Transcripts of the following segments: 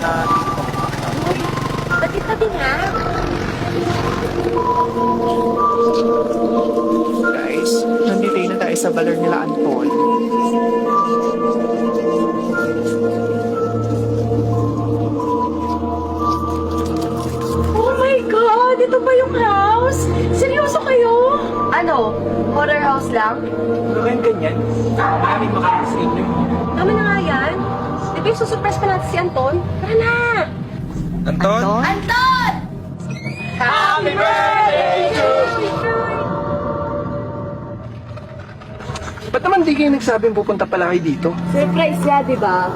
na Uy, tabi-tabi nga. guys, nandito na tayo sa balor nila Anton. Oh my God! Ito pa yung house? Seryoso kayo? Ano? Horror house lang? Gawin ganyan, maraming makakas sa inyo. Tama na nga yan. Di ba yung susurprise pa natin si Anton? Tara na! Anton? Anton! Happy birthday to you! Ba't naman di kayo nagsabing pupunta pala kayo dito? Surprise ya, di ba?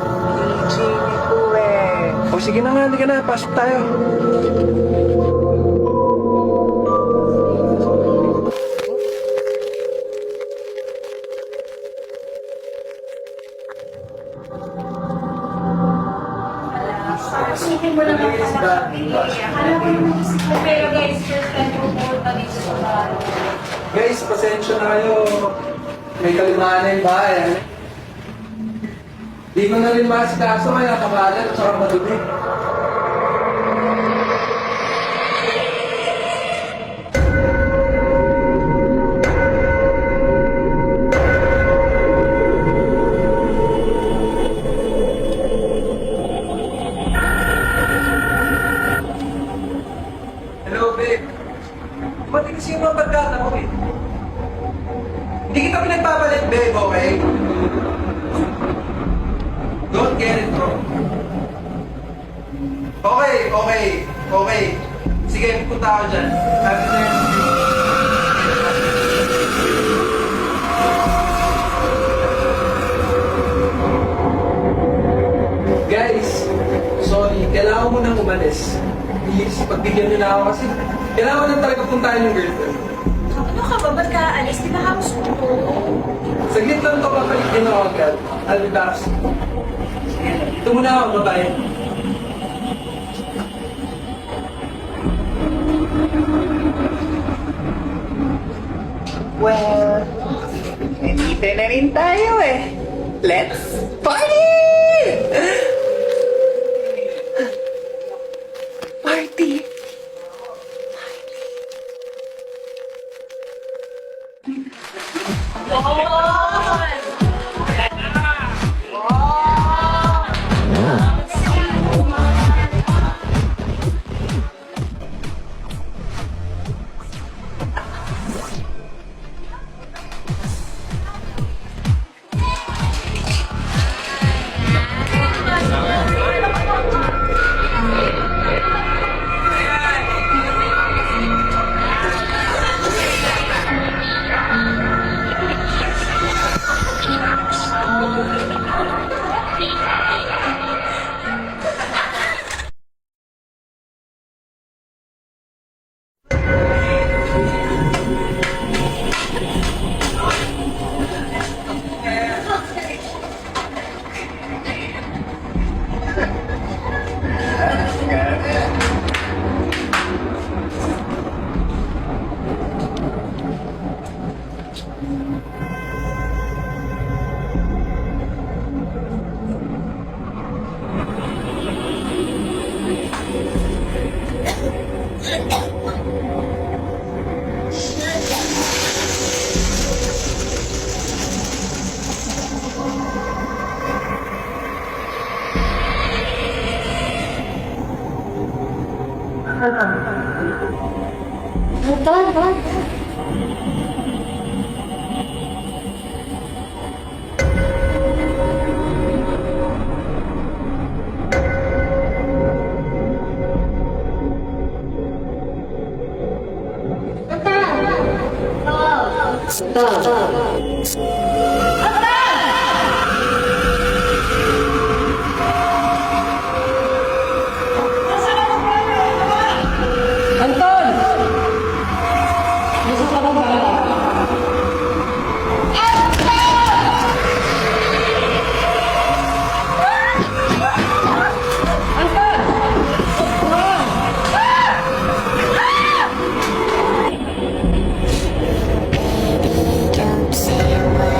Jimmy ko eh. O sige na nga, halika na, pasok tayo. Isipin mo naman pala. Akala ko naman isip mo. Pero guys, first time ko pumunta dito sa bahay. Guys, pasensya na kayo. May kalimahan na yung bahay. Di ko na rin masikaso kaya kamalan at saka madumi. Hello, babe. Ba't kasi yung mga barkada mo eh? Hindi kita pinagpapalit, babe, okay? Don't get it wrong. Okay, okay, okay. Sige, pupunta ako dyan. Happy birthday. Guys, sorry, kailangan mo nang umalis. Please, pagbigyan niyo na ako kasi kailangan ko lang talaga puntahan yung girlfriend. Ano ka ba? Ba't ka alis? Di ba house mo to? Saglit lang ito, papalik din ako agad. I'll be back. Ito muna ako, babae. Well, nandito na rin tayo eh. Let's party! Party! Anton! Don't say a word.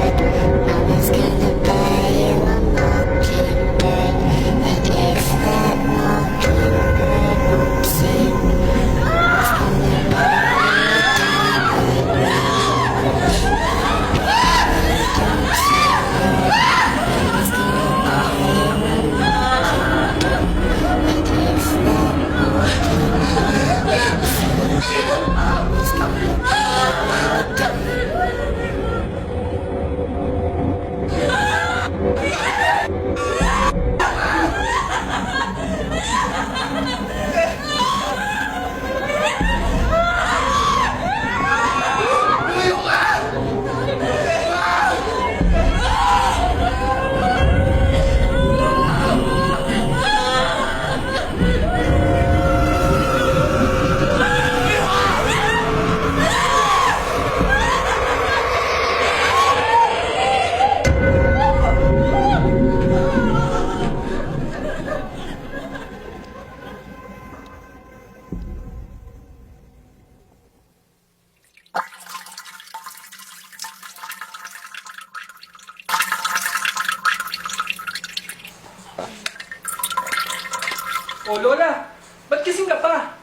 O Lola, ba't kising ka pa?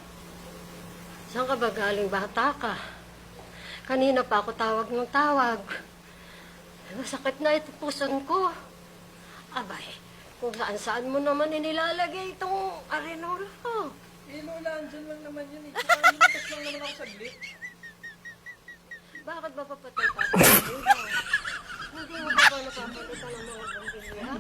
Saan ka ba galing, bata ka? Kanina pa ako tawag ng tawag. Masakit na ito puson ko. Abay, kung saan-saan mo naman inilalagay itong arenora ko. Eh Lola, andyan lang naman yun eh. Tsaka lumatas lang naman ako saglit. Bakit ba papatay pa ako? Hindi mo ba napapalitan ng mga bumbilya?